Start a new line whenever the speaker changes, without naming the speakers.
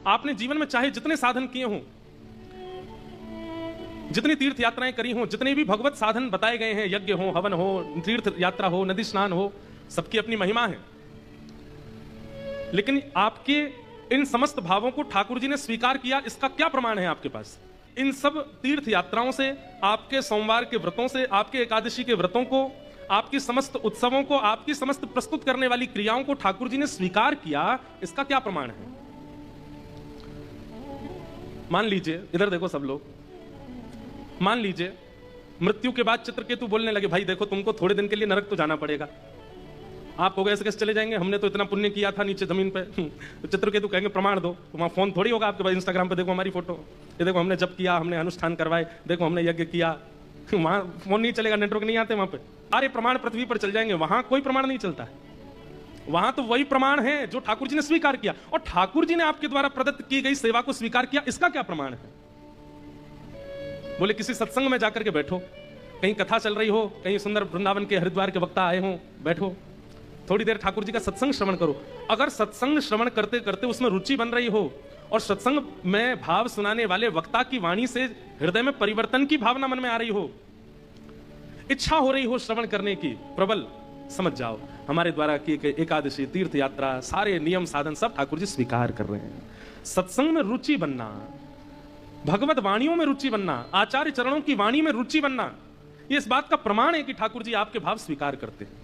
आपने जीवन में चाहे जितने साधन किए हों, जितनी तीर्थ यात्राएं करी हों, जितने भी भगवत साधन बताए गए हैं, यज्ञ हो, हवन हो, तीर्थ यात्रा हो, नदी स्नान हो, सबकी अपनी महिमा है। लेकिन आपके इन समस्त भावों को ठाकुर जी ने स्वीकार किया, इसका क्या प्रमाण है आपके पास? इन सब तीर्थ यात्राओं से, आपके सोमवार के व्रतों से, आपके एकादशी के व्रतों को, आपकी समस्त उत्सवों को, आपकी समस्त प्रस्तुत करने वाली क्रियाओं को ठाकुर जी ने स्वीकार किया, इसका क्या प्रमाण है? मान लीजिए, इधर देखो सब लोग, मान लीजिए मृत्यु के बाद चित्रकेतु बोलने लगे, भाई देखो तुमको थोड़े दिन के लिए नरक तो जाना पड़ेगा। आप हो गए ऐसे कैसे चले जाएंगे, हमने तो इतना पुण्य किया था नीचे जमीन पे। तो चित्रकेतु कहेंगे प्रमाण दो। तो वहां फोन थोड़ी होगा आपके पास, इंस्टाग्राम पे देखो हमारी फोटो, ये देखो हमने जप किया, हमने अनुष्ठान करवाए, देखो हमने यज्ञ किया। वहां फोन नहीं चलेगा, नेटवर्क नहीं आते वहां पे, सारे प्रमाण पृथ्वी पर चल जाएंगे, वहां कोई प्रमाण नहीं चलता है। वहां तो वही प्रमाण है जो ठाकुर जी ने स्वीकार किया, और ठाकुर जी ने आपके द्वारा प्रदत्त की गई सेवा को स्वीकार किया, इसका क्या प्रमाण है? बोले किसी सत्संग में जाकर के बैठो, कहीं कथा चल रही हो, कहीं सुंदर वृंदावन के हरिद्वार के वक्ता आए हो, बैठो थोड़ी देर ठाकुर जी का सत्संग श्रवण करो। अगर सत्संग श्रवण करते करते उसमें रुचि बन रही हो और सत्संग में भाव सुनाने वाले वक्ता की वाणी से हृदय में परिवर्तन की भावना मन में आ रही हो, इच्छा हो रही हो श्रवण करने की प्रबल, समझ जाओ हमारे द्वारा की एकादशी, तीर्थ यात्रा, सारे नियम साधन सब ठाकुर जी स्वीकार कर रहे हैं। सत्संग में रुचि बनना, भगवत वाणियों में रुचि बनना, आचार्य चरणों की वाणी में रुचि बनना, ये इस बात का प्रमाण है कि ठाकुर जी आपके भाव स्वीकार करते हैं।